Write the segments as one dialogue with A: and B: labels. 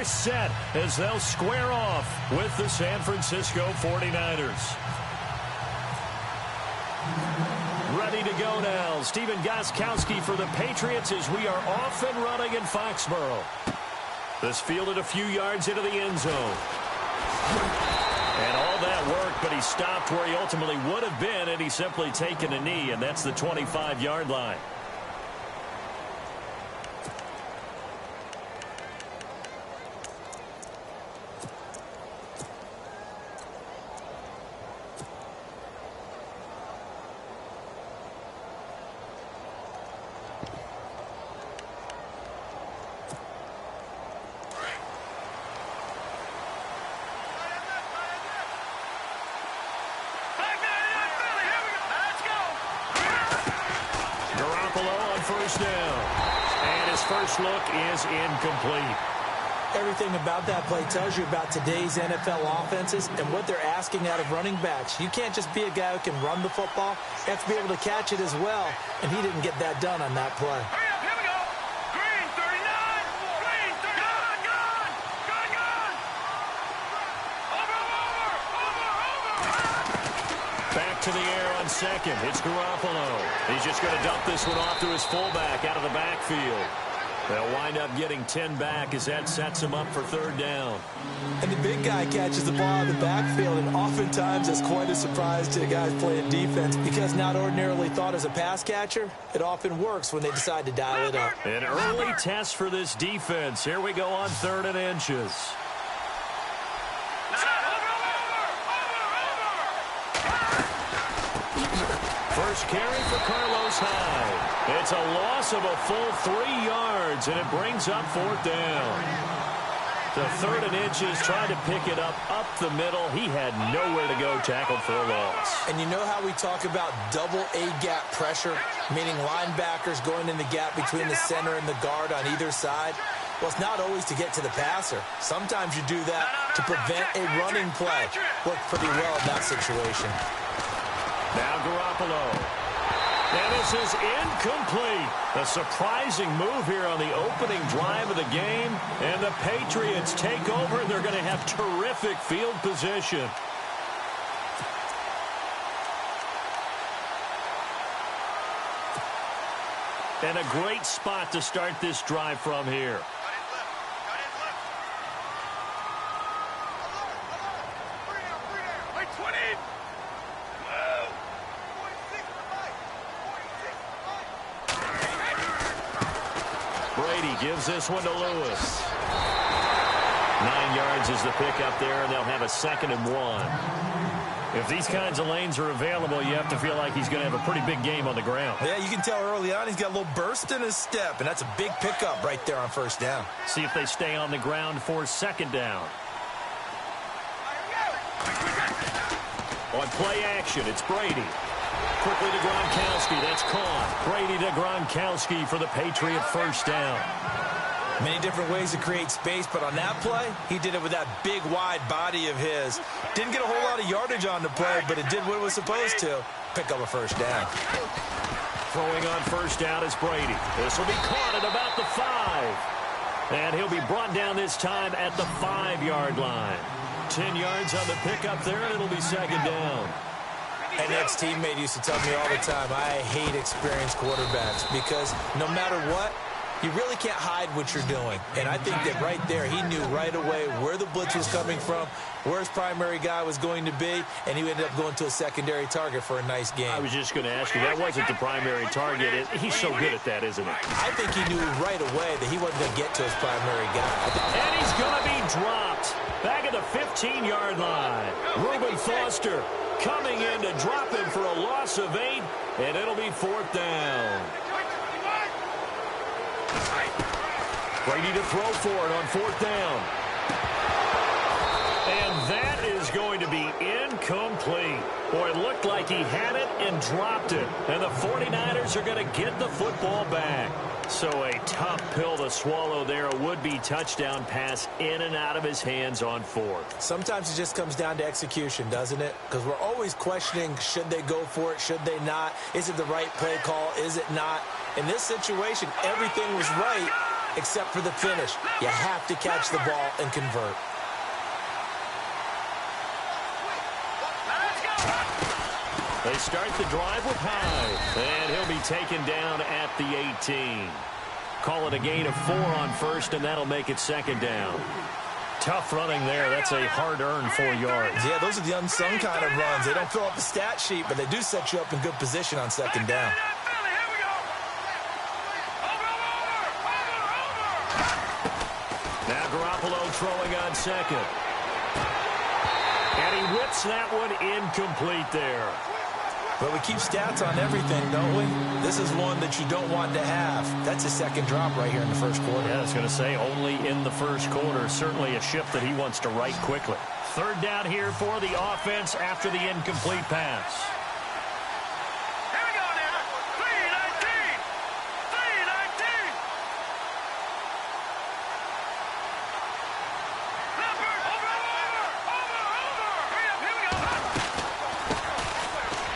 A: set as they'll square off with the San Francisco 49ers. Ready to go now. Stephen Gostkowski for the Patriots as we are off and running in Foxborough. This fielded a few yards into the end zone. And all that work, but he stopped where he ultimately would have been had he simply taken a knee, and that's the 25-yard line. First down. And his first look is incomplete.
B: Everything about that play tells you about today's NFL offenses and what they're asking out of running backs. You can't just be a guy who can run the football. You have to be able to catch it as well, and he didn't get that done on that play.
A: To the air on second. It's Garoppolo. He's just going to dump this one off to his fullback out of the backfield. They'll wind up getting 10 back as that sets him up for third down.
B: And the big guy catches the ball out of the backfield, and oftentimes that's quite a surprise to the guys playing defense because not ordinarily thought as a pass catcher, it often works when they decide to dial it up.
A: An early test for this defense. Here we go on 3rd and inches. First carry for Carlos Hyde. It's a loss of a full 3 yards, and it brings up 4th down. The 3rd and inches, trying to pick it up the middle. He had nowhere to go, tackled for a loss.
B: And you know how we talk about double A-gap pressure, meaning linebackers going in the gap between the center and the guard on either side? Well, it's not always to get to the passer. Sometimes you do that to prevent a running play. Worked pretty well in that situation.
A: Now Garoppolo. And this is incomplete. A surprising move here on the opening drive of the game. And the Patriots take over, and they're going to have terrific field position. And a great spot to start this drive from here. Gives this one to Lewis. 9 yards is the pickup there, and they'll have a 2nd and 1. If these kinds of lanes are available, you have to feel like he's going to have a pretty big game on the ground.
B: Yeah, you can tell early on he's got a little burst in his step, and that's a big pickup right there on 1st down.
A: See if they stay on the ground for 2nd down. On play action, it's Brady. Quickly to Gronkowski. That's caught. Brady to Gronkowski for the Patriot 1st down.
B: Many different ways to create space, but on that play, he did it with that big, wide body of his. Didn't get a whole lot of yardage on the play, but it did what it was supposed to. Pick up a 1st down.
A: Throwing on 1st down is Brady. This will be caught at about the 5. And he'll be brought down this time at the 5-yard line. 10 yards on the pickup there, and it'll be 2nd down.
B: An ex-teammate used to tell me all the time, I hate experienced quarterbacks because no matter what, you really can't hide what you're doing. And I think that right there, he knew right away where the blitz was coming from, where his primary guy was going to be, and he ended up going to a secondary target for a nice game.
A: I was just going to ask you, that wasn't the primary target. He's so good at that, isn't he?
B: I think he knew right away that he wasn't going to get to his primary guy.
A: And he's going to be dropped back at the 15-yard line. Reuben Foster coming in to drop him for a loss of 8, and it'll be 4th down. Brady to throw for it on 4th down. And that is going to be incomplete. Boy, it looked like he had it and dropped it. And the 49ers are going to get the football back. So a tough pill to swallow there. A would-be touchdown pass in and out of his hands on 4th.
B: Sometimes it just comes down to execution, doesn't it? Because we're always questioning, should they go for it, should they not? Is it the right play call, is it not? In this situation, everything was right, except for the finish. You have to catch the ball and convert.
A: They start the drive with Hyde, and he'll be taken down at the 18. Call it a gain of 4 on first, and that'll make it second down. Tough running there. That's a hard-earned 4 yards.
B: Yeah, those are the unsung kind of runs. They don't fill up the stat sheet, but they do set you up in good position on second down.
A: Now Garoppolo throwing on second. And he whips that one incomplete there.
B: But we keep stats on everything, don't we? This is one that you don't want to have. That's a second drop right here in the first quarter.
A: Yeah, I was going to say only in the first quarter. Certainly a ship that he wants to right quickly. Third down here for the offense after the incomplete pass.
C: Here we go now. 3-19. 3-19.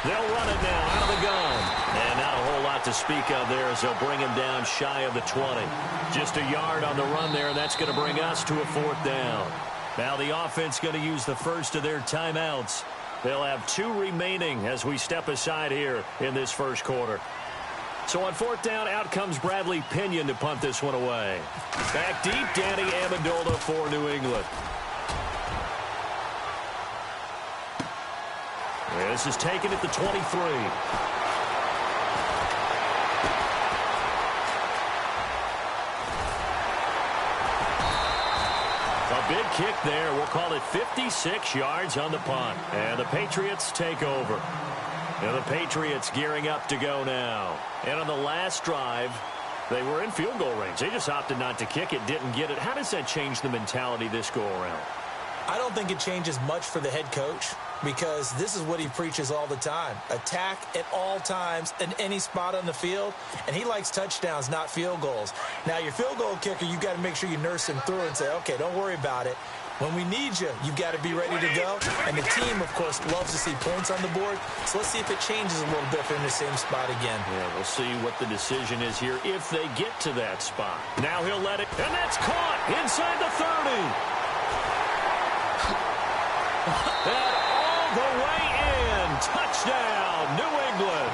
A: They'll run it now out of the gun. And not a whole lot to speak of there as they'll bring him down shy of the 20. Just a yard on the run there, and that's going to bring us to a fourth down. Now the offense going to use the first of their timeouts. They'll have 2 remaining as we step aside here in this first quarter. So on fourth down, out comes Bradley Pinion to punt this one away. Back deep, Danny Amendola for New England. This is taken at the 23. A big kick there. We'll call it 56 yards on the punt. And the Patriots take over. And the Patriots gearing up to go now. And on the last drive, they were in field goal range. They just opted not to kick it, didn't get it. How does that change the mentality this go around?
B: I don't think it changes much for the head coach because this is what he preaches all the time. Attack at all times in any spot on the field, and he likes touchdowns, not field goals. Now, your field goal kicker, you've got to make sure you nurse him through and say, okay, don't worry about it. When we need you, you've got to be ready to go. And the team, of course, loves to see points on the board. So let's see if it changes a little bit if they're in the same spot again.
A: Yeah, we'll see what the decision is here if they get to that spot. Now he'll let it, and that's caught inside the 30. And all the way in. Touchdown, New England.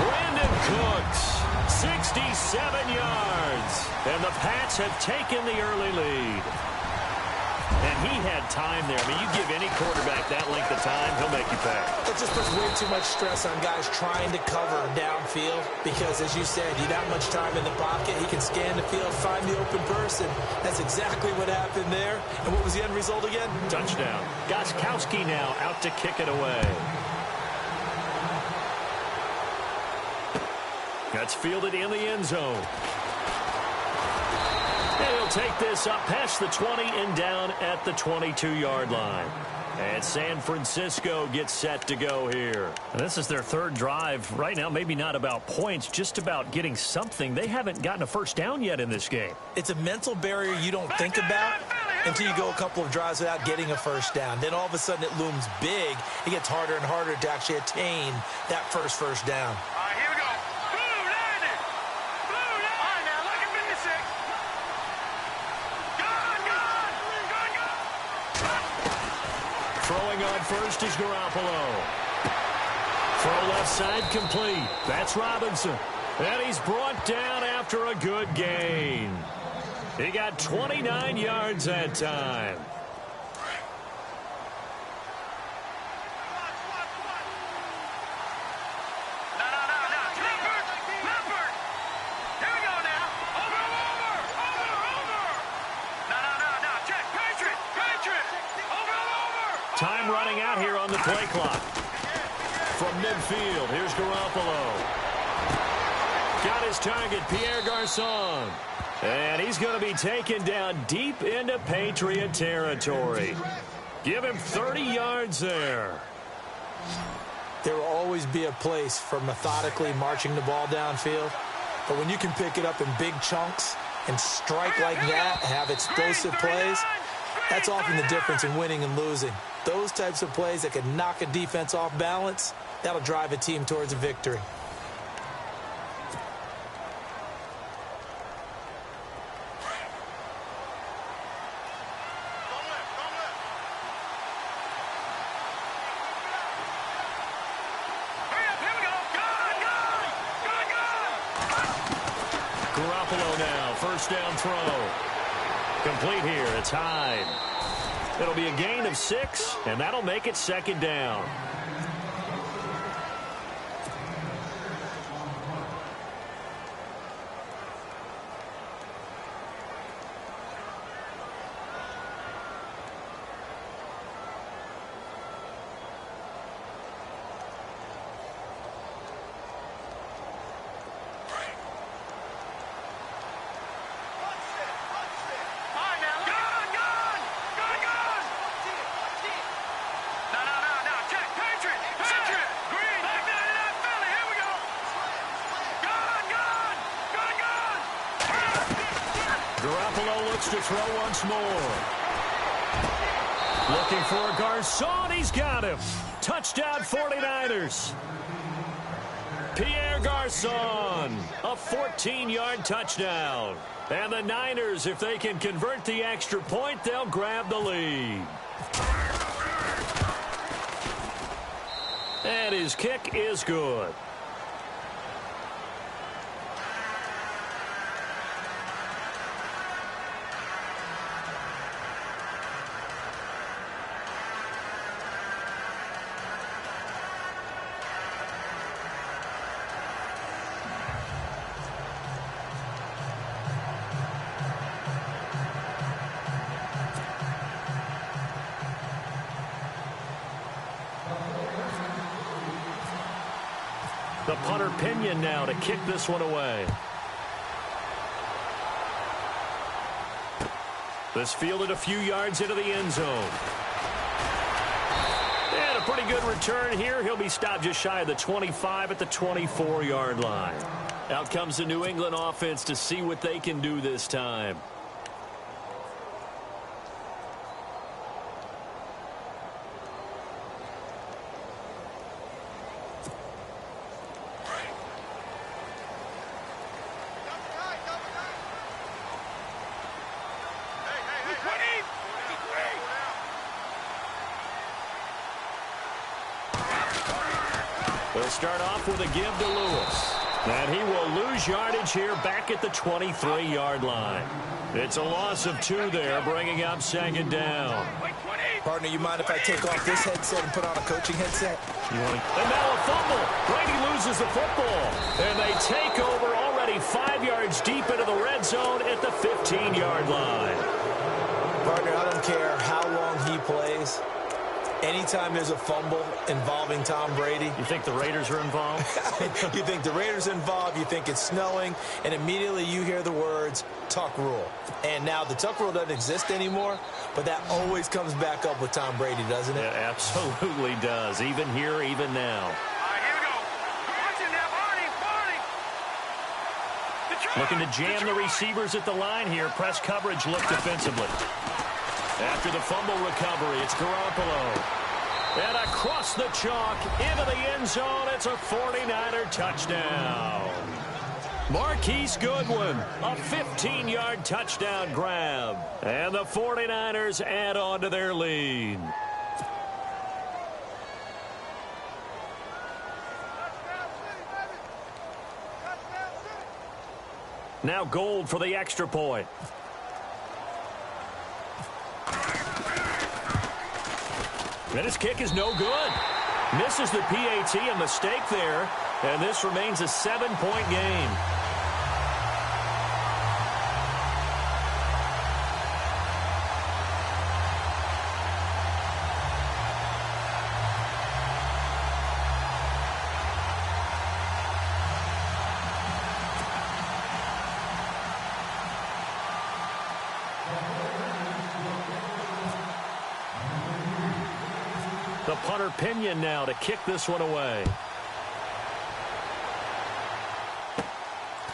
A: Brandon Cooks, 67 yards. And the Pats have taken the early lead. And he had time there. I mean, you give any quarterback that length of time, he'll make you pay.
B: It just puts way too much stress on guys trying to cover downfield because, as you said, you got much time in the pocket. He can scan the field, find the open person. That's exactly what happened there. And what was the end result again?
A: Touchdown. Gostkowski now out to kick it away. That's fielded in the end zone. And he'll take this up past the 20 and down at the 22-yard line. And San Francisco gets set to go here. And this is their third drive. Right now, maybe not about points, just about getting something. They haven't gotten a first down yet in this game.
B: It's a mental barrier you don't think about until you go a couple of drives without getting a first down. Then all of a sudden it looms big. It gets harder and harder to actually attain that first down.
C: Here we go. Blue 90. Blue 90. All right, now, look at 56.
A: Throwing on first is Garoppolo. Throw left side complete. That's Robinson. And he's brought down after a good gain. He got 29 yards that time. Time running out here on the play clock. From midfield, here's Garoppolo. Got his target, Pierre Garçon. And he's going to be taken down deep into Patriot territory. Give him 30 yards there.
B: There will always be a place for methodically marching the ball downfield. But when you can pick it up in big chunks and strike like that, have explosive plays, that's often the difference in winning and losing. Those types of plays that can knock a defense off balance, that'll drive a team towards a victory.
A: first down throw. Complete here. It's Hyde. It'll be a gain of 6, and that'll make it second down. To throw once more. Looking for a Garçon. He's got him. Touchdown 49ers. Pierre Garçon. A 14-yard touchdown. And the Niners, if they can convert the extra point, they'll grab the lead. And his kick is good. The punter Pinion now to kick this one away. This fielded a few yards into the end zone. And a pretty good return here. He'll be stopped just shy of the 25 at the 24-yard line. Out comes the New England offense to see what they can do this time. They'll start off with a give to Lewis. And he will lose yardage here back at the 23-yard line. It's a loss of 2 there, bringing up second down.
B: Partner, you mind if I take off this headset and put on a coaching headset?
A: And now a fumble. Brady loses the football. And they take over already 5 yards deep into the red zone at the 15-yard line.
B: Partner, I don't care how long he plays. Anytime there's a fumble involving Tom Brady.
A: You think the Raiders are involved?
B: You think the Raiders are involved, you think it's snowing, and immediately you hear the words, tuck rule. And now the tuck rule doesn't exist anymore, but that always comes back up with Tom Brady, doesn't it?
A: It absolutely does, even here, even now.
C: All right, here we go. Watch it now, Barney.
A: Looking to jam the receivers at the line here. Press coverage look defensively. After the fumble recovery, it's Garoppolo. And across the chalk, into the end zone, it's a 49er touchdown. Marquise Goodwin, a 15-yard touchdown grab. And the 49ers add on to their lead. Now Gold for the extra point. And his kick is no good. Misses the PAT, a mistake there. And this remains a 7-point game. The punter Pinion now to kick this one away.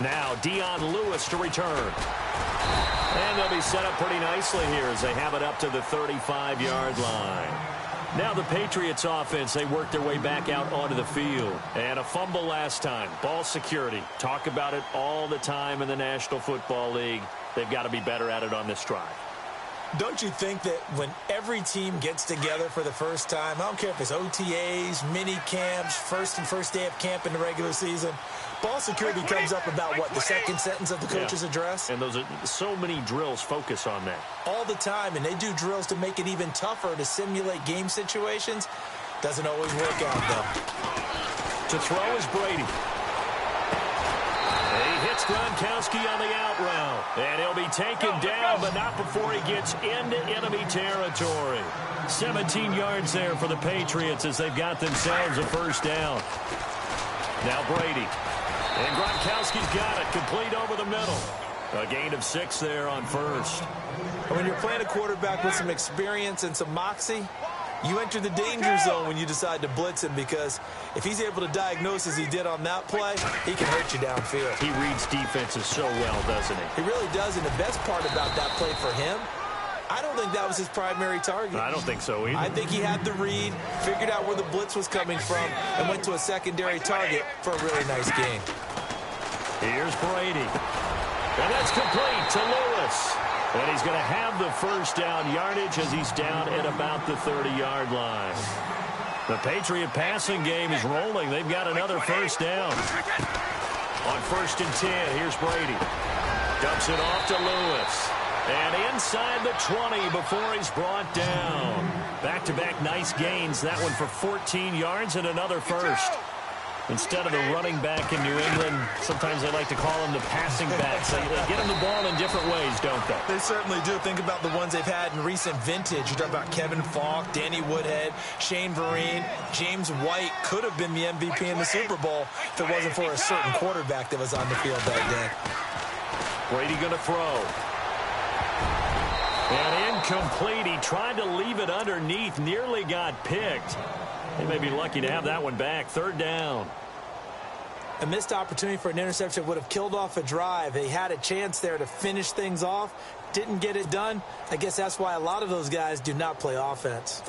A: Now Dion Lewis to return. And they'll be set up pretty nicely here as they have it up to the 35-yard line. Now the Patriots offense, they work their way back out onto the field. And a fumble last time. Ball security. Talk about it all the time in the National Football League. They've got to be better at it on this drive.
B: Don't you think that when every team gets together for the first time, I don't care if it's OTAs, mini camps, first day of camp in the regular season, Ball security comes up about, what, the second sentence of the coach's address?
A: And those are so many drills focus on that.
B: All the time, and they do drills to make it even tougher to simulate game situations. Doesn't always work out, though.
A: To throw is Brady. He hits Gronkowski on the out route. And he'll be taken down, but not before he gets into enemy territory. 17 yards there for the Patriots as they've got themselves a first down. Now Brady. And Gronkowski's got it, complete over the middle. A gain of 6 there on first.
B: When you're playing a quarterback with some experience and some moxie, you enter the danger zone when you decide to blitz him, because if he's able to diagnose as he did on that play, he can hurt you downfield.
A: He reads defenses so well, doesn't he?
B: He really does, and the best part about that play for him, I don't think that was his primary target.
A: I don't think so either.
B: I think he had the read, figured out where the blitz was coming from, and went to a secondary target for a really nice gain.
A: Here's Brady. And that's complete to Lewis. And he's going to have the first down yardage as he's down at about the 30-yard line. The Patriot passing game is rolling. They've got another first down. On 1st and 10, here's Brady. Dumps it off to Lewis. And inside the 20 before he's brought down. Back-to-back nice gains. That one for 14 yards and another first. Instead of the running back in New England, sometimes they like to call them the passing backs. They get them the ball in different ways, don't they?
B: They certainly do. Think about the ones they've had in recent vintage. You talk about Kevin Falk, Danny Woodhead, Shane Vereen, James White could have been the MVP in the Super Bowl if it wasn't for a certain quarterback that was on the field that day.
A: Brady going to throw. And incomplete. He tried to leave it underneath, nearly got picked. They may be lucky to have that one back. 3rd down.
B: A missed opportunity for an interception would have killed off a drive. They had a chance there to finish things off. Didn't get it done. I guess that's why a lot of those guys do not play offense.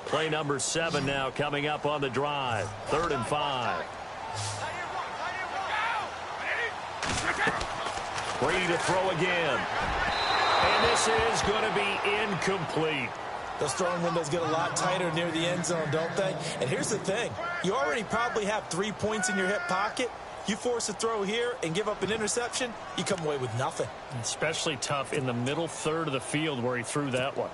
A: Play number 7 now coming up on the drive. 3rd and 5. Brady to throw again. And this is going to be incomplete.
B: Those throwing windows get a lot tighter near the end zone, don't they? And here's the thing. You already probably have 3 points in your hip pocket. You force a throw here and give up an interception, you come away with nothing.
A: Especially tough in the middle third of the field where he threw that one.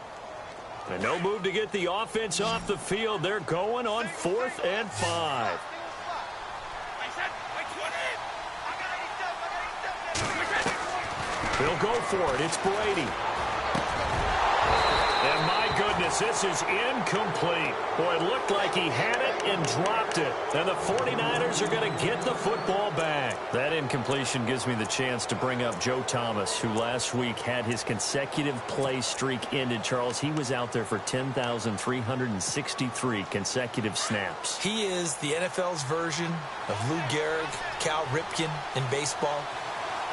A: And no move to get the offense off the field. They're going on 4th and 5. He'll go for it. It's Brady. And my goodness, this is incomplete. Boy, it looked like he had it and dropped it. And the 49ers are going to get the football back. That incompletion gives me the chance to bring up Joe Thomas, who last week had his consecutive play streak ended. Charles, he was out there for 10,363 consecutive snaps.
B: He is the NFL's version of Lou Gehrig, Cal Ripken in baseball.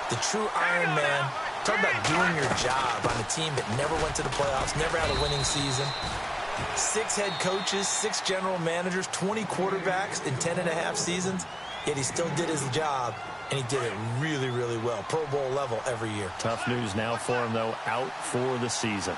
B: The true Iron Man. Talk about doing your job on a team that never went to the playoffs, never had a winning season. 6 head coaches, 6 general managers, 20 quarterbacks in 10.5 seasons. Yet he still did his job, and he did it really, really well. Pro Bowl level every year.
A: Tough news now for him, though, out for the season.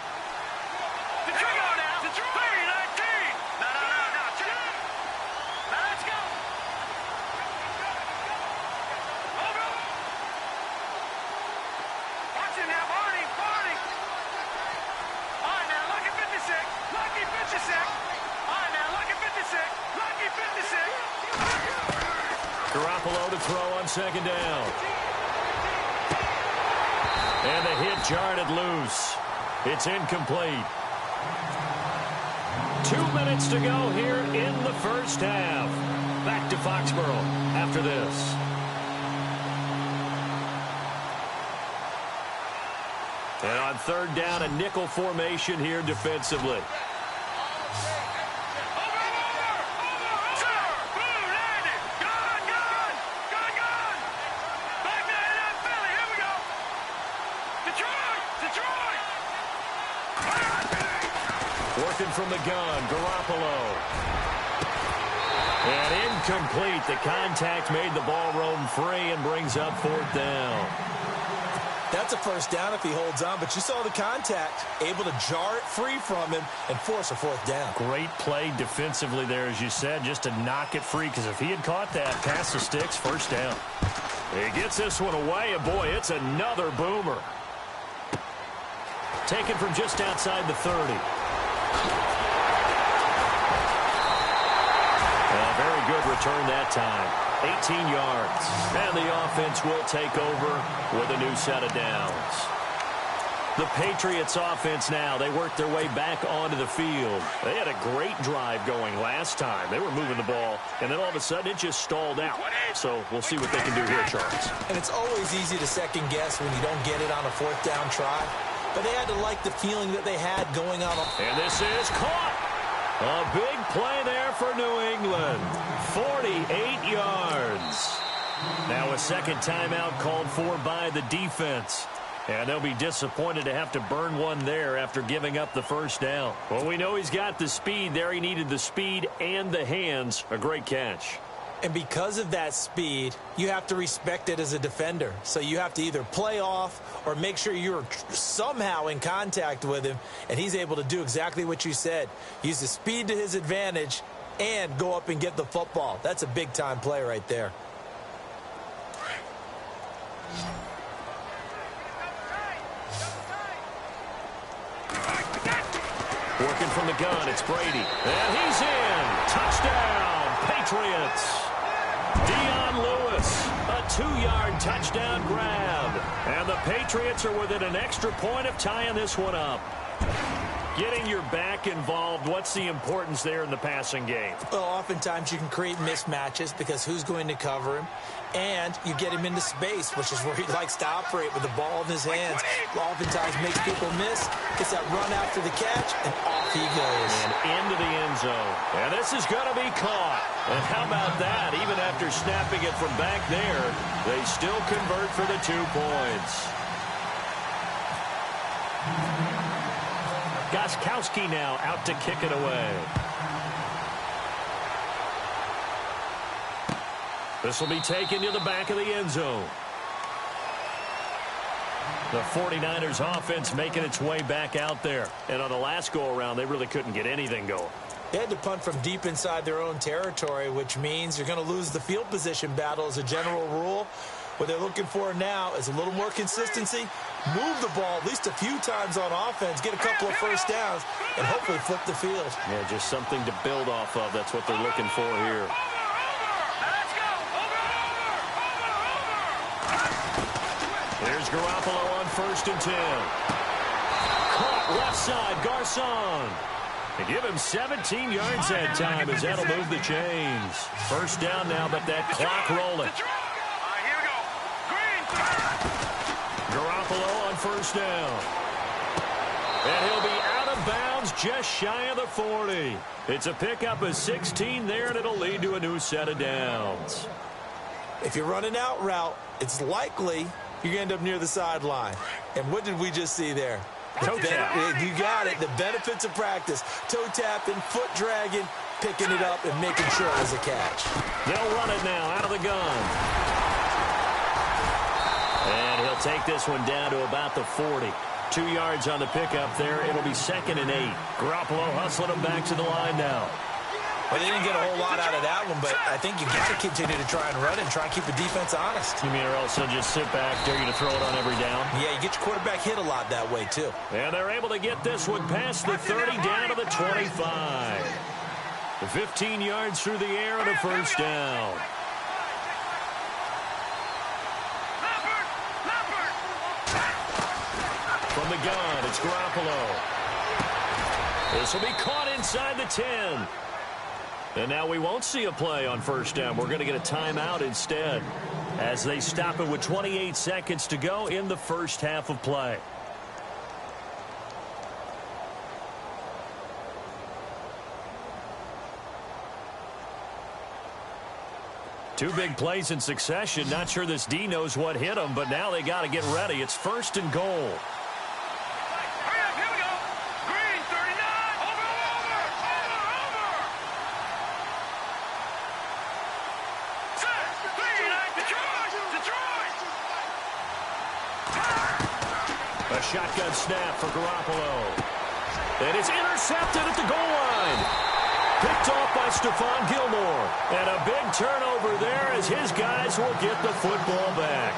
A: Second down. And the hit jarred it loose. It's incomplete. 2 minutes to go here in the first half. Back to Foxborough after this. And on 3rd down, a nickel formation here defensively. From the gun, Garoppolo. And incomplete. The contact made the ball roam free and brings up 4th down.
B: That's a first down if he holds on, but you saw the contact, able to jar it free from him and force a fourth down.
A: Great play defensively there, as you said, just to knock it free, because if he had caught that, past the sticks, first down. He gets this one away, and boy, it's another boomer. Taken from just outside the 30. A very good return that time. 18 yards. And the offense will take over with a new set of downs. The Patriots offense now, they worked their way back onto the field. They had a great drive going last time. They were moving the ball, and then all of a sudden it just stalled out. So we'll see what they can do here, Charles.
B: And it's always easy to second guess when you don't get it on a fourth down try. But they had to like the feeling that they had going on.
A: And this is caught. A big play there for New England. 48 yards. Now a second timeout called for by the defense. And they'll be disappointed to have to burn one there after giving up the first down. Well, we know he's got the speed there. He needed the speed and the hands. A great catch.
B: And because of that speed, you have to respect it as a defender. So you have to either play off or make sure you're somehow in contact with him. And he's able to do exactly what you said. Use the speed to his advantage and go up and get the football. That's a big-time play right there.
A: Working from the gun, it's Brady. And he's in. Touchdown, Patriots. Dion Lewis, a 2-yard touchdown grab. And the Patriots are within an extra point of tying this one up. Getting your back involved, what's the importance there in the passing game?
B: Well, oftentimes you can create mismatches because who's going to cover him? And you get him into space, which is where he likes to operate with the ball in his hands. Oftentimes makes people miss. Gets that run after the catch, and off he goes.
A: And into the end zone. And this is going to be caught. And how about that? Even after snapping it from back there, they still convert for the 2 points. Gostkowski now out to kick it away. This will be taken to the back of the end zone. The 49ers offense making its way back out there. And on the last go-around, they really couldn't get anything going.
B: They had to punt from deep inside their own territory, which means you're going to lose the field position battle as a general rule. What they're looking for now is a little more consistency, move the ball at least a few times on offense, get a couple of first downs, and hopefully flip the field.
A: Yeah, just something to build off of. That's what they're looking for here. There's Garoppolo on 1st and 10. Caught left side, Garcon. And give him 17 yards that time as that'll move the chains. First down now, but that clock rolling.
C: Here we go. Green.
A: Garoppolo on 1st down. And he'll be out of bounds just shy of the 40. It's a pickup of 16 there, and it'll lead to a new set of downs.
B: If you're running out route, it's likely you're going to end up near the sideline. And what did we just see there?
A: Toe tap.
B: You got it. The benefits of practice. Toe tapping, foot dragging, picking it up, and making sure it was a catch.
A: They'll run it now out of the gun. And he'll take this one down to about the 40. 2 yards on the pickup there. It'll be 2nd and 8. Garoppolo hustling him back to the line now.
B: Well, they didn't get a whole lot out of that one, but I think you got to continue to try and run it and try and keep the defense honest.
A: You mean or else they'll just sit back, dare you to throw it on every down?
B: Yeah, you get your quarterback hit a lot that way, too.
A: And they're able to get this one past the 30 down to the 25. 15 yards through the air and a first down. From the gun, it's Garoppolo. This will be caught inside the 10. And now we won't see a play on first down. We're going to get a timeout instead as they stop it with 28 seconds to go in the first half of play. Two big plays in succession. Not sure this D knows what hit them, but now they got to get ready. It's 1st and goal. A shotgun snap for Garoppolo. And it's intercepted at the goal line. Picked off by Stephon Gilmore. And a big turnover there as his guys will get the football back.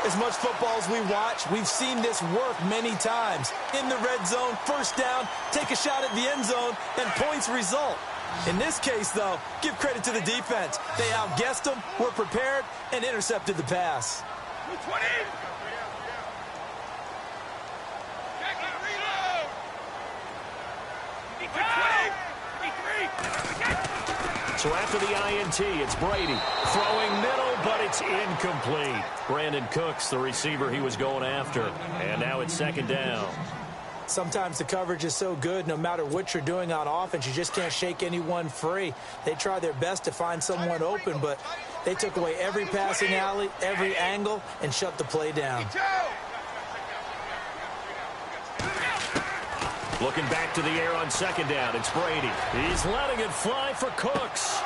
B: As much football as we watch, we've seen this work many times. In the red zone, first down, take a shot at the end zone, and points result. In this case, though, give credit to the defense. They outguessed them, were prepared, and intercepted the pass.
C: 20.
A: So after the INT, it's Brady. Throwing middle, but it's incomplete. Brandon Cooks, the receiver he was going after. And now it's second down.
B: Sometimes the coverage is so good, no matter what you're doing on offense, you just can't shake anyone free. They try their best to find someone open, but they took away every passing alley, every angle, and shut the play down.
A: Looking back to the air on second down, it's Brady. He's letting it fly for Cooks.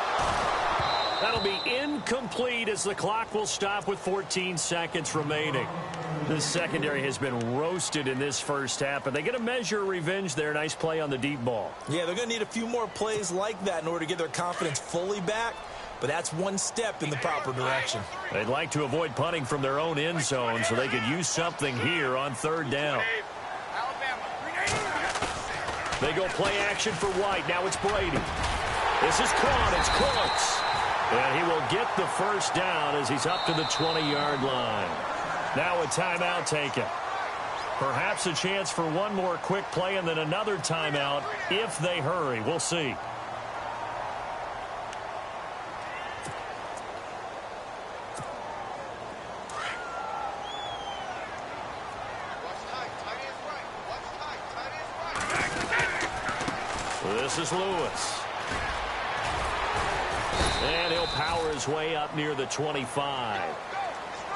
A: That'll be incomplete as the clock will stop with 14 seconds remaining. The secondary has been roasted in this first half, but they get a measure of revenge there. Nice play on the deep ball.
B: Yeah, they're going to need a few more plays like that in order to get their confidence fully back, but that's one step in the proper direction.
A: They'd like to avoid punting from their own end zone so they could use something here on third down. They go play action for White. Now it's Brady. This is caught. It's Cooks. And he will get the first down as he's up to the 20-yard line. Now a timeout taken. Perhaps a chance for one more quick play and then another timeout if they hurry. We'll see. This is Lewis. And he'll power his way up near the 25.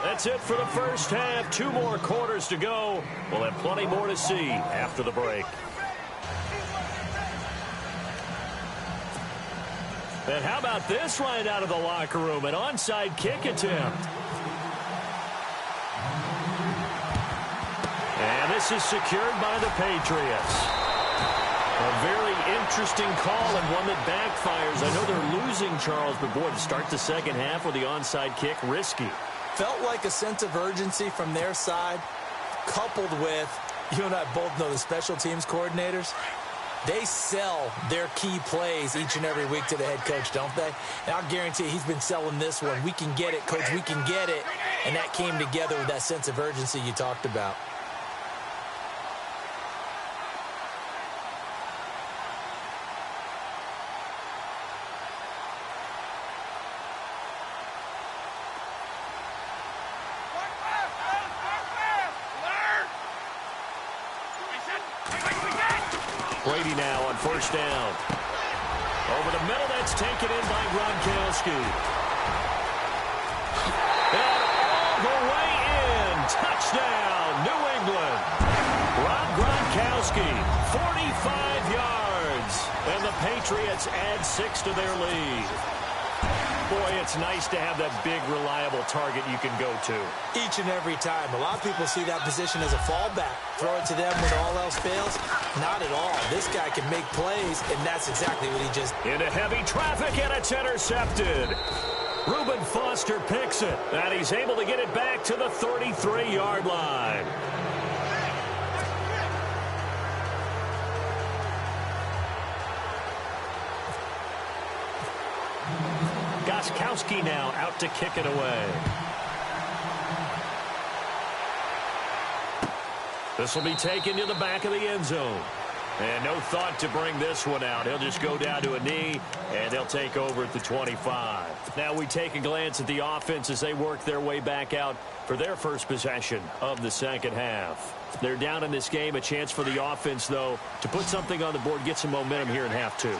A: That's it for the first half. 2 more quarters to go. We'll have plenty more to see after the break. And how about this right out of the locker room? An onside kick attempt. And this is secured by the Patriots. A very interesting call and one that backfires. I know they're losing, Charles, but boy, to start the second half with the onside kick, risky.
B: Felt like a sense of urgency from their side, coupled with, you and I both know the special teams coordinators. They sell their key plays each and every week to the head coach, don't they? And I'll guarantee you he's been selling this one. We can get it, coach, we can get it. And that came together with that sense of urgency you talked about.
A: Brady now on first down. Over the middle, that's taken in by Gronkowski. And all the way in. Touchdown, New England. Gronkowski, 45 yards. And the Patriots add 6 to their lead. Boy, it's nice to have that big, reliable target you can go to.
B: Each and every time. A lot of people see that position as a fallback. Throw it to them when all else fails. Not at all. This guy can make plays, and that's exactly what he just...
A: Into heavy traffic, and it's intercepted. Reuben Foster picks it, and he's able to get it back to the 33-yard line. Gostkowski now out to kick it away. This will be taken to the back of the end zone. And no thought to bring this one out. He'll just go down to a knee, and they'll take over at the 25. Now we take a glance at the offense as they work their way back out for their first possession of the second half. They're down in this game. A chance for the offense, though, to put something on the board, get some momentum here in half 2.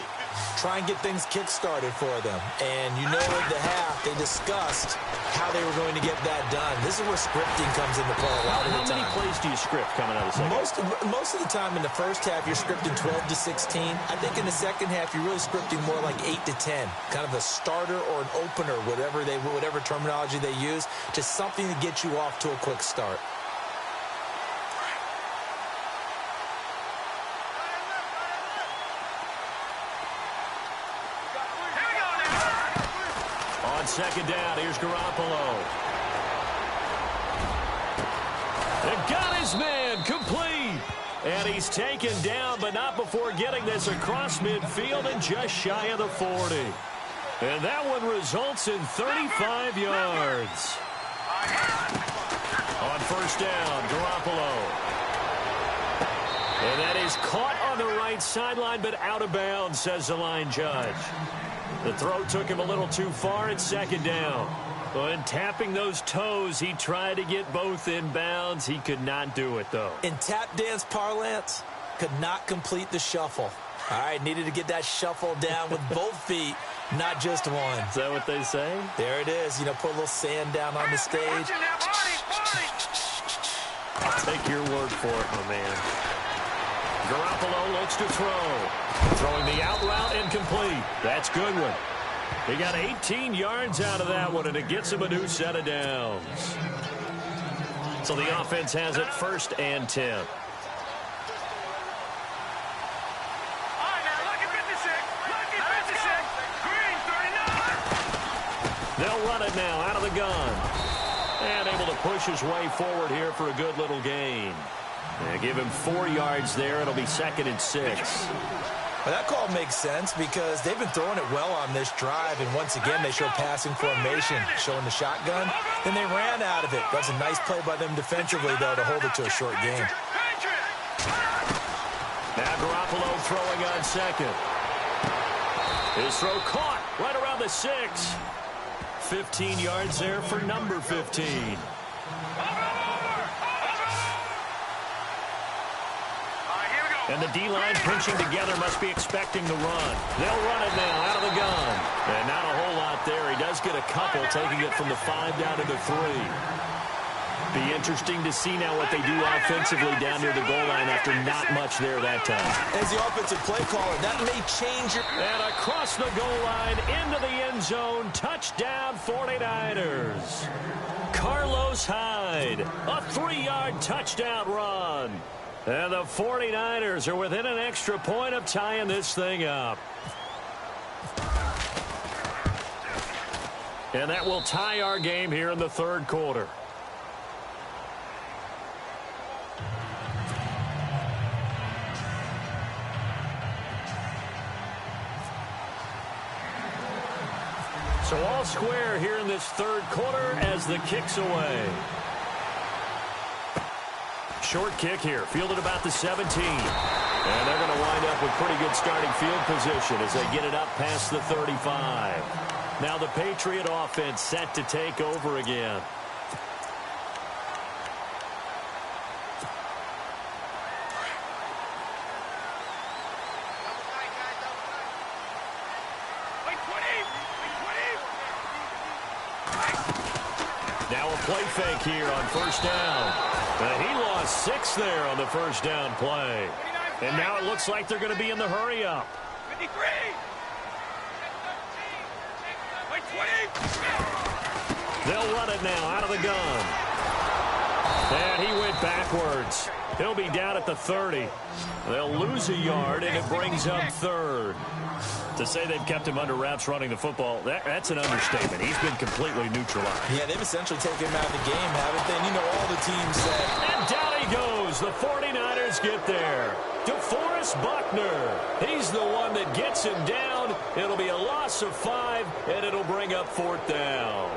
B: Try and get things kick-started for them. And you know at the half, they discussed how they were going to get that done. This is where scripting comes into play a lot of the time.
A: How many plays do you script coming out of the second half?
B: Most of the time in the first half, you're scripting 12 to 16. I think in the second half, you're really scripting more like 8 to 10. Kind of a starter or an opener, whatever terminology they use. Just something to get you off to a quick start.
A: second down. Here's Garoppolo. And got his man complete. And he's taken down, but not before getting this across midfield and just shy of the 40. And that one results in 35 yards. On first down, Garoppolo. And that is caught on the right sideline, but out of bounds, says the line judge. The throw took him a little too far at second down. And tapping those toes, he tried to get both in bounds. He could not do it, though.
B: In tap dance parlance, could not complete the shuffle. All right, needed to get that shuffle down with both feet, not just one.
A: Is that what they say?
B: There it is. You know, put a little sand down on the stage.
A: I'll take your word for it, my man. Garoppolo looks to throw. Throwing the out route incomplete. That's Goodwin. He got 18 yards out of that one, and it gets him a new set of downs. So the offense has it first and 10.
C: All right, now look at 56. Look at 56. Green 39.
A: They'll run it now out of the gun. And able to push his way forward here for a good little gain. Give him 4 yards there. It'll be 2nd and 6.
B: Well, that call makes sense because they've been throwing it well on this drive, and once again, they show passing formation, showing the shotgun. Then they ran out of it. That's a nice play by them defensively, though, to hold it to a short game.
A: Now Garoppolo throwing on second. His throw caught right around the 6. 15 yards there for number 15. And the D-line pinching together must be expecting the run. They'll run it now out of the gun. And not a whole lot there. He does get a couple, taking it from the 5 down to the 3. Be interesting to see now what they do offensively down near the goal line after not much there that time.
B: As the offensive play caller, that may change your...
A: And across the goal line, into the end zone, touchdown 49ers. Carlos Hyde, a 3-yard touchdown run. And the 49ers are within an extra point of tying this thing up. And that will tie our game here in the third quarter. So all square here in this third quarter as the kick's away. Short kick here, fielded about the 17. And they're going to wind up with pretty good starting field position as they get it up past the 35. Now the Patriot offense set to take over again. Now a play fake here on first down. He lost 6 there on the first down play. And now it looks like they're going to be in the hurry-up.
C: 53. Wait, 20.
A: They'll run it now out of the gun. And he went backwards. He'll be down at the 30. They'll lose a yard, and it brings up 3rd. To say they've kept him under wraps running the football, that's an understatement. He's been completely neutralized.
B: Yeah, they've essentially taken him out of the game, haven't they? And you know all the teams said.
A: And down he goes. The 49ers get there. DeForest Buckner. He's the one that gets him down. It'll be a loss of 5, and it'll bring up 4th down.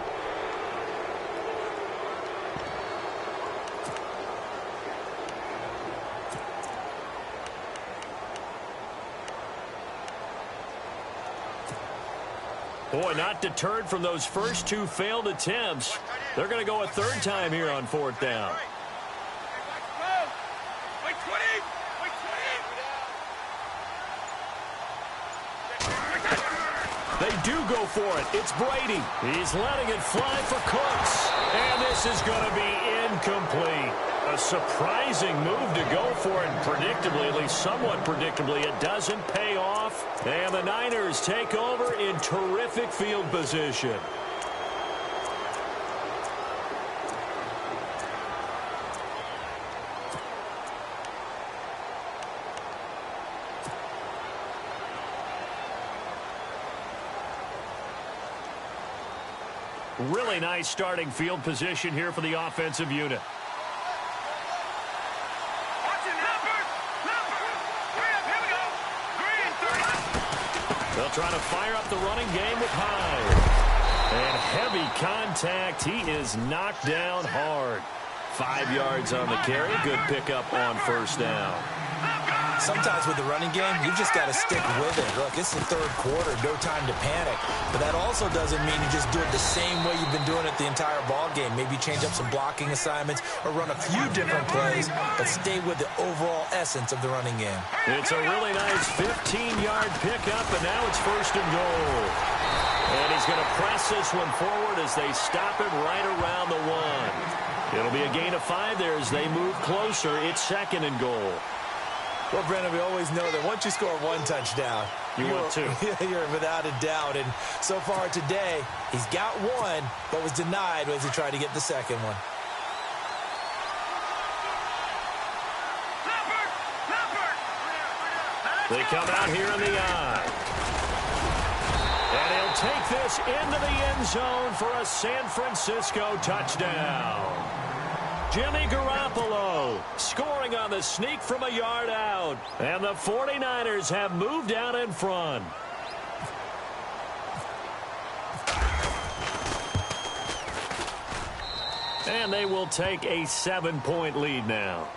A: Boy, not deterred from those first 2 failed attempts. They're going to go a 3rd time here on 4th down.
C: Wait, 20. Wait, 20.
A: They do go for it. It's Brady. He's letting it fly for Cooks. And this is going to be incomplete. A surprising move to go for it. Predictably, at least somewhat predictably, it doesn't pay off. And the Niners take over in terrific field position. Really nice starting field position here for the offensive unit. They'll try to fire up the running game with Hyde. And heavy contact. He is knocked down hard. 5 yards on the carry. Good pickup on first down.
B: Sometimes with the running game, you've just got to stick with it. Look, it's the third quarter, no time to panic. But that also doesn't mean you just do it the same way you've been doing it the entire ball game. Maybe change up some blocking assignments or run a few different plays, but stay with the overall essence of the running game.
A: It's a really nice 15-yard pickup, and now it's first and goal. And he's going to press this one forward as they stop it right around the 1. It'll be a gain of 5 there as they move closer. It's second and goal.
B: Well, Brandon, we always know that once you score 1 touchdown,
A: you want 2.
B: You're without a doubt. And so far today, he's got 1, but was denied as he tried to get the second one.
A: They come out here in the eye. And he'll take this into the end zone for a San Francisco touchdown. Jimmy Garoppolo scoring on the sneak from a yard out. And the 49ers have moved out in front. And they will take a 7-point lead now.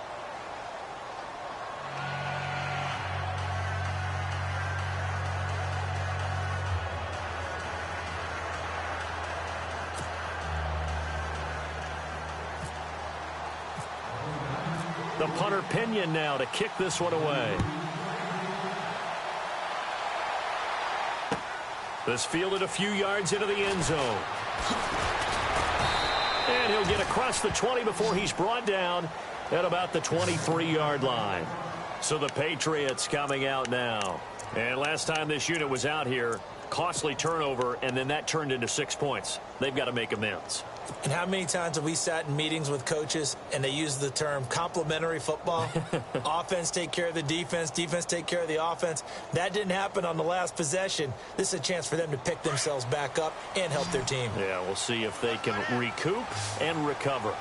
A: The punter Pinion now to kick this one away. This fielded a few yards into the end zone. And he'll get across the 20 before he's brought down at about the 23-yard line. So the Patriots coming out now. And last time this unit was out here, costly turnover, and then that turned into 6 points. They've got to make amends.
B: And how many times have we sat in meetings with coaches and they use the term complementary football? Offense take care of the defense, defense take care of the offense. That didn't happen on the last possession. This is a chance for them to pick themselves back up and help their team.
A: Yeah, we'll see if they can recoup and recover.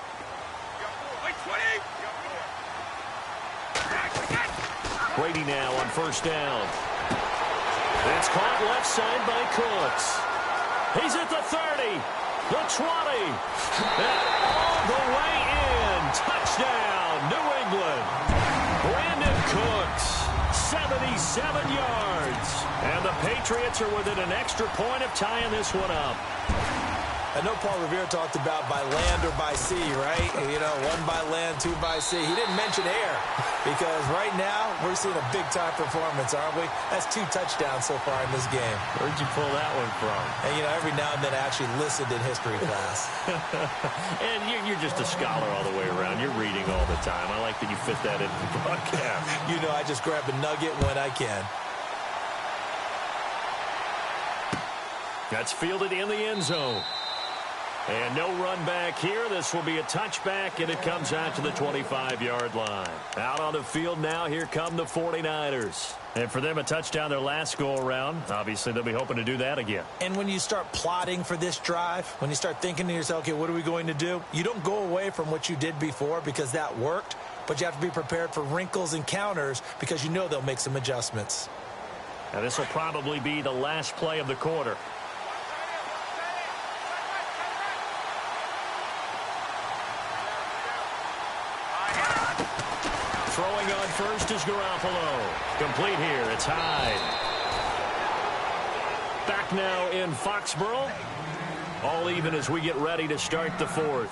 A: Brady now on first down. It's caught left side by Cooks. He's at the 30. The 20, and all the way in. Touchdown, New England. Brandon Cooks, 77 yards. And the Patriots are within an extra point of tying this one up.
B: I know Paul Revere talked about by land or by sea, right? You know, 1 by land, 2 by sea. He didn't mention air because right now we're seeing a big-time performance, aren't we? That's 2 touchdowns so far in this game.
A: Where'd you pull that one from?
B: And, you know, every now and then I actually listened in history class.
A: And you're just a scholar all the way around. You're reading all the time. I like that you fit that into the broadcast.
B: You know, I just grab a nugget when I can.
A: That's fielded in the end zone. And no run back here. This will be a touchback, and it comes out to the 25-yard line. Out on the field now, here come the 49ers. And for them, a touchdown their last go-around. Obviously, they'll be hoping to do that again.
B: And when you start plotting for this drive, when you start thinking to yourself, okay, what are we going to do? You don't go away from what you did before because that worked, but you have to be prepared for wrinkles and counters because you know they'll make some adjustments.
A: Now, this will probably be the last play of the quarter. Throwing on first is Garoppolo. Complete here. It's Hyde. Back now in Foxborough. All even as we get ready to start the 4th.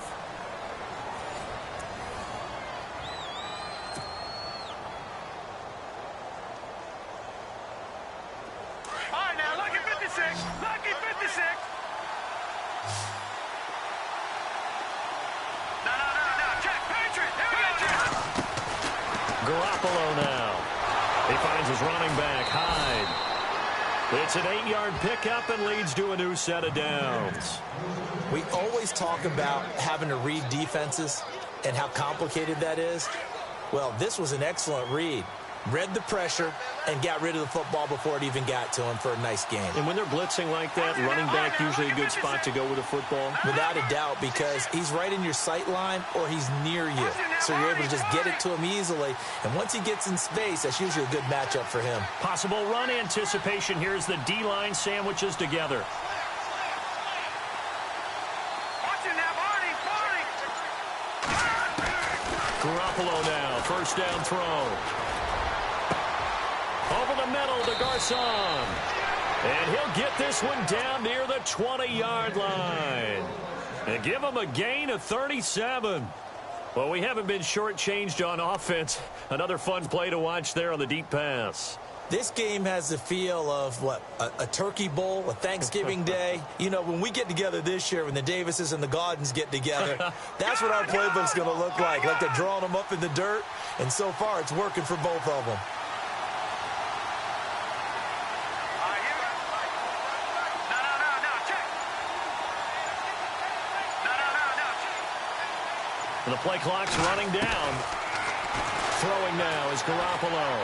C: All right, now, lucky 56. Lucky 56. No. Check. Patriot. Here we go, Jack.
A: Garoppolo now. He finds his running back, Hyde. It's an 8-yard pickup and leads to a new set of downs.
B: We always talk about having to read defenses and how complicated that is. Well, this was an excellent read. read the pressure, and got rid of the football before it even got to him for a nice gain.
A: And when they're blitzing like that, running back usually a good spot to go with a football?
B: Without a doubt, because he's right in your sight line or he's near you. So you're able to just get it to him easily. And once he gets in space, that's usually a good matchup for him.
A: Possible run anticipation here as the D-line sandwiches together. Garoppolo now, first down throw. Over the middle to Garcon. And he'll get this one down near the 20-yard line. And give him a gain of 37. Well, we haven't been shortchanged on offense. Another fun play to watch there on the deep pass.
B: This game has the feel of, what, a turkey bowl, a Thanksgiving day. You know, when we get together this year, when the Davises and the Gaudens get together, that's what our playbook's going to look like. Like they're drawing them up in the dirt, and so far it's working for both of them.
A: And the play clock's running down. Throwing now is Garoppolo.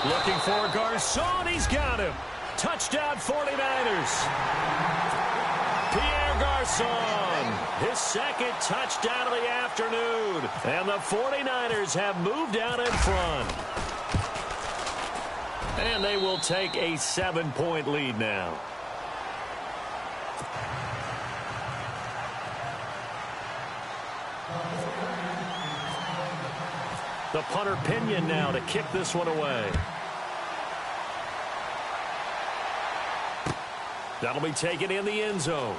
A: Looking for Garcon. He's got him. Touchdown 49ers. Pierre Garcon. His second touchdown of the afternoon. And the 49ers have moved out in front. And they will take a 7-point lead now. The punter Pinion now to kick this one away. That'll be taken in the end zone.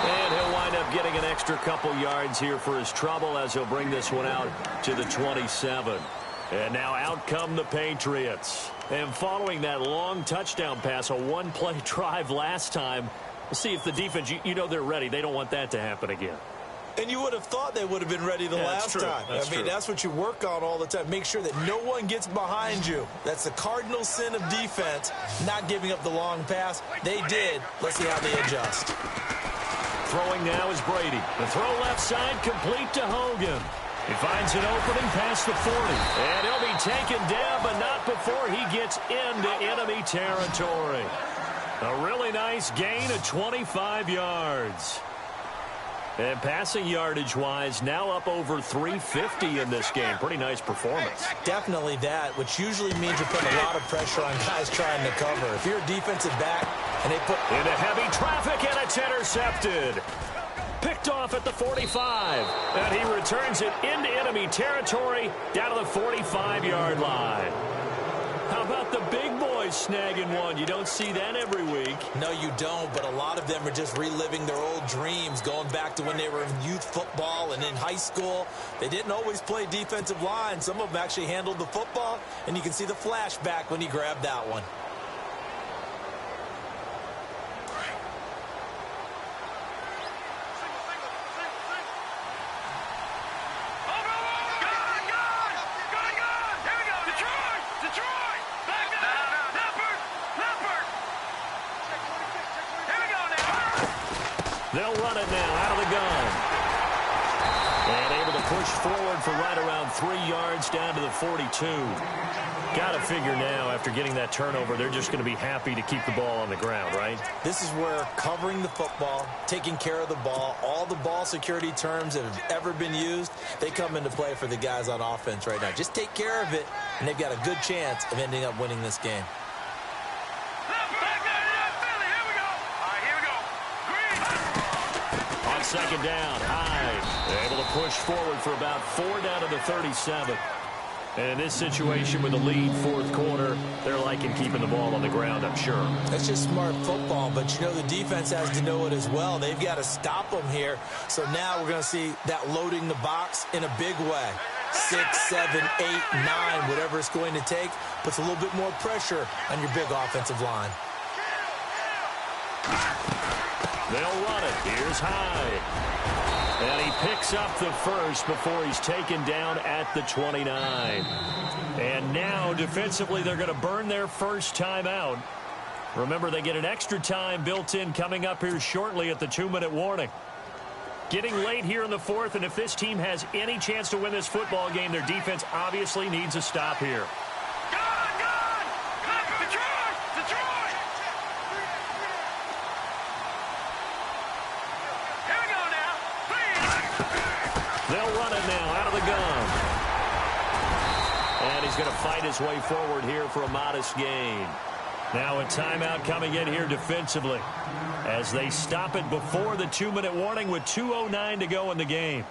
A: And he'll wind up getting an extra couple yards here for his trouble as he'll bring this one out to the 27. And now out come the Patriots. And following that long touchdown pass, a one-play drive last time, we'll see if the defense, you know they're ready. They don't want that to happen again.
B: And you would have thought they would have been ready the last time. I mean, that's what you work on all the time. Make sure that no one gets behind you. That's the cardinal sin of defense, not giving up the long pass. They did. Let's see how they adjust.
A: Throwing now is Brady. The throw left side complete to Hogan. He finds an opening past the 40. And he'll be taken down, but not before he gets into enemy territory. A really nice gain of 25 yards. And passing yardage-wise, now up over 350 in this game. Pretty nice performance.
B: Definitely that, which usually means you're putting a lot of pressure on guys trying to cover. If you're a defensive back and they put...
A: Into heavy traffic, and it's intercepted. Picked off at the 45. And he returns it into enemy territory down to the 45-yard line. How about the big boys snagging one? You don't see that every week.
B: No, you don't, but a lot of them are just reliving their old dreams, going back to when they were in youth football and in high school. They didn't always play defensive line. Some of them actually handled the football, and you can see the flashback when he grabbed that one.
A: They'll run it now out of the gun. And able to push forward for right around 3 yards down to the 42. Got to figure now, after getting that turnover, they're just going to be happy to keep the ball on the ground, right?
B: This is where covering the football, taking care of the ball, all the ball security terms that have ever been used, they come into play for the guys on offense right now. Just take care of it, and they've got a good chance of ending up winning this game.
A: Second down, Hyde. Able to push forward for about 4 down to the 37. And in this situation with the lead fourth quarter, they're liking keeping the ball on the ground, I'm sure.
B: That's just smart football, but you know the defense has to know it as well. They've got to stop them here. So now we're going to see that loading the box in a big way. 6, 7, 8, 9, whatever it's going to take, puts a little bit more pressure on your big offensive line.
A: They'll run it. Here's Hyde. And he picks up the first before he's taken down at the 29. And now, defensively, they're going to burn their first timeout. Remember, they get an extra time built in coming up here shortly at the 2-minute warning. Getting late here in the fourth, and if this team has any chance to win this football game, their defense obviously needs a stop here.
C: Detroit! Here we go now.
A: They'll run it now out of the gun. And he's going to fight his way forward here for a modest gain. Now a timeout coming in here defensively as they stop it before the 2-minute warning with 2:09 to go in the game.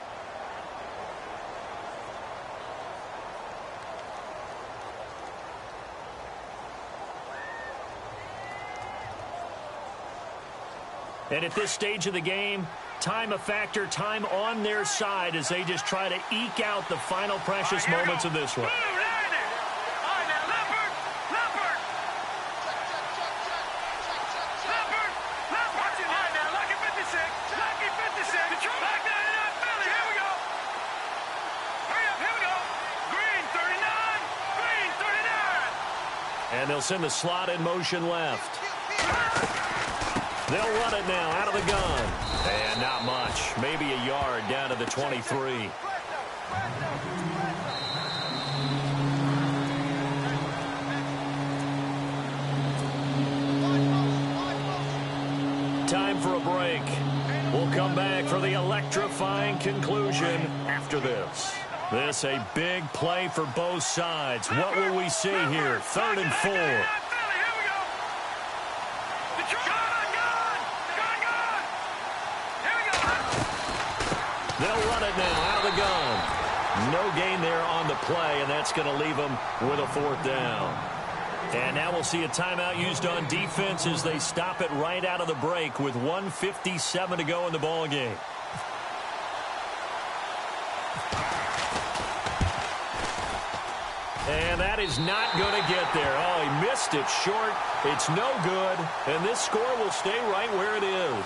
A: And at this stage of the game, time a factor, time on their side as they just try to eke out the final precious moments of this one. And they'll send the slot in motion left. They'll run it now out of the gun. And not much. Maybe a yard down to the 23. Time for a break. We'll come back for the electrifying conclusion after this. This a big play for both sides. What will we see here? 3rd and 4. They'll run it now out of the gun. No gain there on the play, and that's going to leave them with a 4th down. And now we'll see a timeout used on defense as they stop it right out of the break with 1:57 to go in the ball game. And that is not going to get there. Oh, he missed it short. It's no good, and this score will stay right where it is.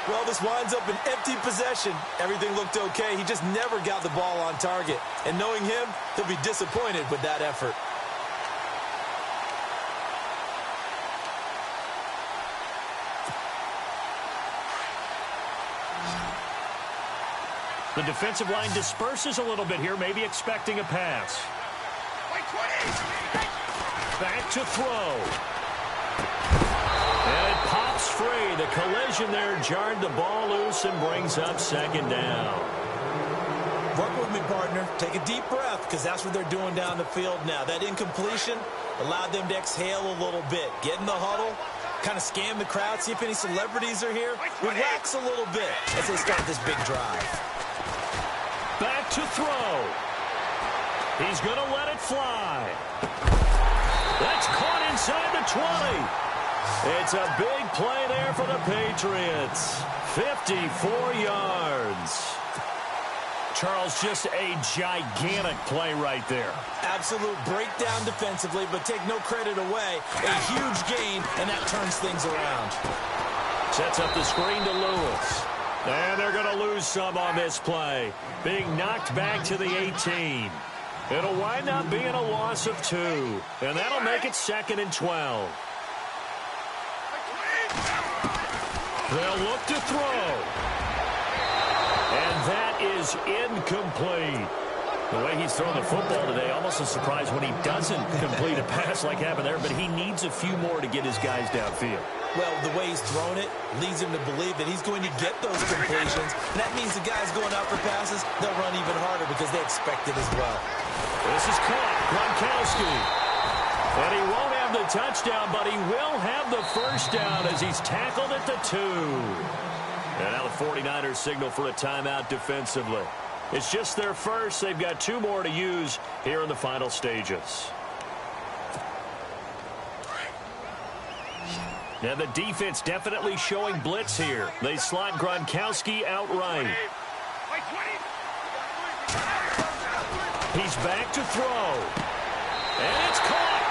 B: Well, this winds up an empty possession. Everything looked okay. He just never got the ball on target. And knowing him, he'll be disappointed with that effort.
A: The defensive line disperses a little bit here, maybe expecting a pass. Back to throw. And it pops free. The collision there jarred the ball loose and brings up 2nd down.
B: Work with me, partner. Take a deep breath, because that's what they're doing down the field now. That incompletion allowed them to exhale a little bit. Get in the huddle, kind of scan the crowd, see if any celebrities are here. Relax a little bit as they start this big drive.
A: Back to throw. He's going to let it fly. That's caught inside the 20. It's a big play there for the Patriots. 54 yards. Charles, just a gigantic play right there.
B: Absolute breakdown defensively, but take no credit away. A huge gain, and that turns things around.
A: Sets up the screen to Lewis. And they're going to lose some on this play. Being knocked back to the 18. It'll wind up being a loss of 2. And that'll make it 2nd and 12. They'll look to throw. And that is incomplete. The way he's thrown the football today, almost a surprise when he doesn't complete a pass like happened there, but he needs a few more to get his guys downfield.
B: Well, the way he's thrown it leads him to believe that he's going to get those completions. And that means the guys going out for passes, they'll run even harder because they expect it as well.
A: This is caught. Gronkowski. And he won't have the touchdown, but he will have the 1st down as he's tackled at the 2. And now the 49ers signal for a timeout defensively. It's just their first. They've got 2 more to use here in the final stages. Now the defense definitely showing blitz here. They slot Gronkowski outright. He's back to throw. And it's caught.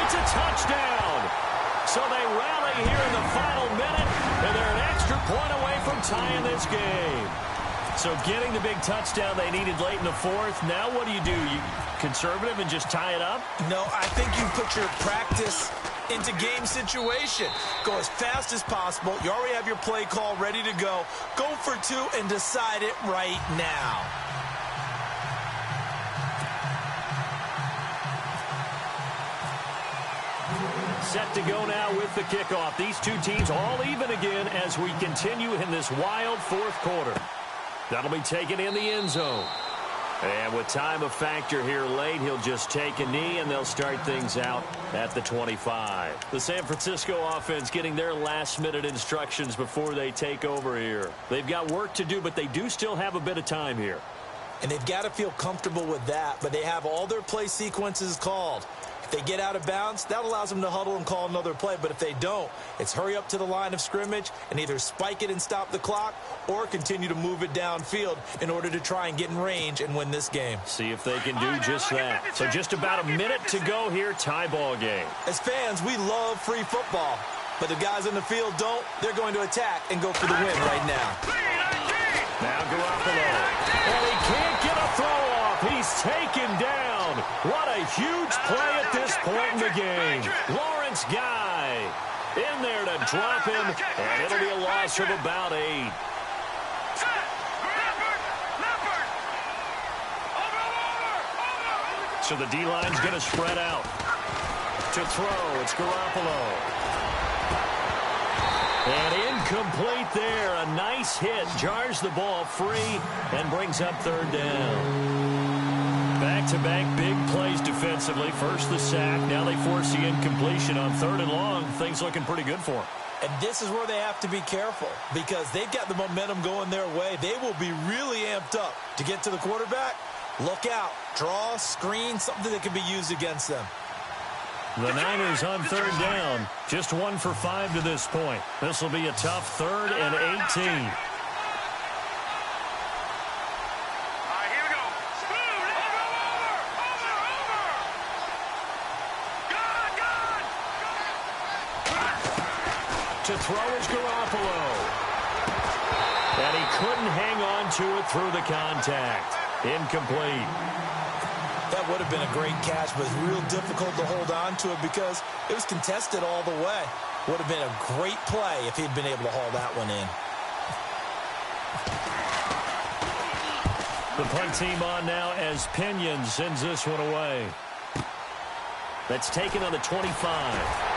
A: It's a touchdown. So they rally here in the final minute, and they're an extra point away from tying this game. So getting the big touchdown they needed late in the 4th. Now what do? You conservative and just tie it up?
B: No, I think you put your practice into game situation. Go as fast as possible. You already have your play call ready to go. Go for two and decide it right now.
A: Set to go now with the kickoff. These two teams all even again as we continue in this wild fourth quarter. That'll be taken in the end zone. And with time a factor here late, he'll just take a knee, and they'll start things out at the 25. The San Francisco offense getting their last-minute instructions before they take over here. They've got work to do, but they do still have a bit of time here.
B: And they've got to feel comfortable with that, but they have all their play sequences called. If they get out of bounds, that allows them to huddle and call another play. But if they don't, it's hurry up to the line of scrimmage and either spike it and stop the clock or continue to move it downfield in order to try and get in range and win this game.
A: See if they can do just that. So just about a minute to go here, tie ball game.
B: As fans, we love free football. But the guys in the field don't. They're going to attack and go for the win right now.
A: Now Garoppolo. And he can't get a throw off. He's taken down. What a huge play at this point in the game. Lawrence Guy in there to drop him, and it'll be a loss of about 8. So the D-line's going to spread out. To throw, it's Garoppolo. And incomplete there. A nice hit. Jars the ball free and brings up third down. Back-to-back big plays defensively. First the sack. Now they force the incompletion on 3rd and long. Things looking pretty good for them.
B: And this is where they have to be careful because they've got the momentum going their way. They will be really amped up to get to the quarterback. Look out. Draw, screen, something that can be used against them.
A: The Niners on 3rd down. Just 1 for 5 to this point. This will be a tough 3rd and 18. To throw is Garoppolo. And he couldn't hang on to it through the contact. Incomplete.
B: That would have been a great catch, but it's real difficult to hold on to it because it was contested all the way. Would have been a great play if he'd been able to haul that one in.
A: The punt team on now as Pinion sends this one away. That's taken on the 25.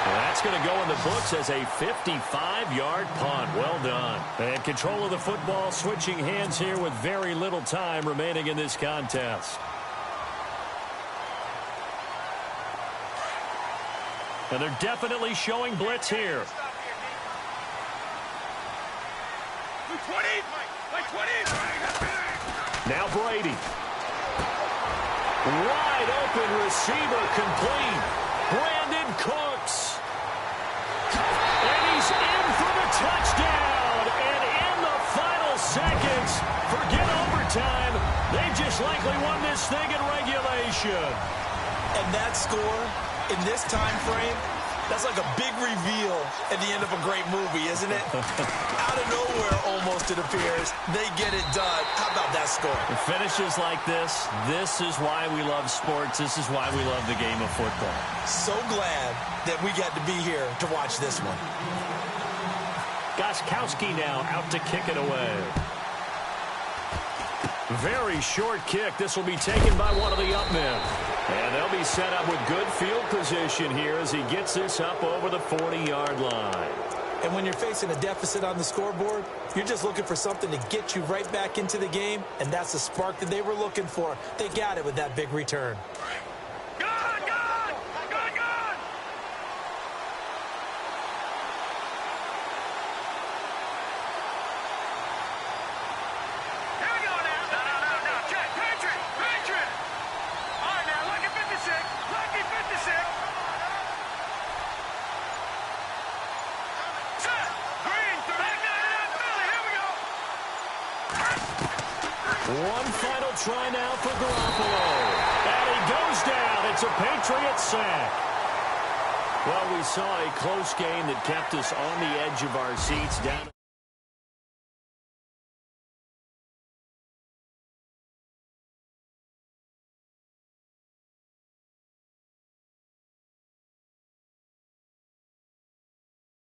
A: That's going to go in the books as a 55-yard punt. Well done. And control of the football switching hands here with very little time remaining in this contest. And they're definitely showing blitz here. Now Brady. Wide open receiver complete. Brandon Cooks. And he's in for the touchdown. And in the final seconds, forget overtime. They just likely won this thing in regulation.
B: And that score in this time frame, that's like a big reveal at the end of a great movie, isn't it? Out of nowhere, almost, it appears. They get it done. How about that score?
A: The finishes like this is why we love sports. This is why we love the game of football.
B: So glad that we got to be here to watch this one.
A: Gostkowski now out to kick it away. Very short kick. This will be taken by one of the up men. And they'll be set up with good field position here as he gets this up over the 40-yard line.
B: And when you're facing a deficit on the scoreboard, you're just looking for something to get you right back into the game, and that's the spark that they were looking for. They got it with that big return.
A: One final try now for Garoppolo. And he goes down. It's a Patriot sack. Well, we saw a close game that kept us on the edge of our seats down.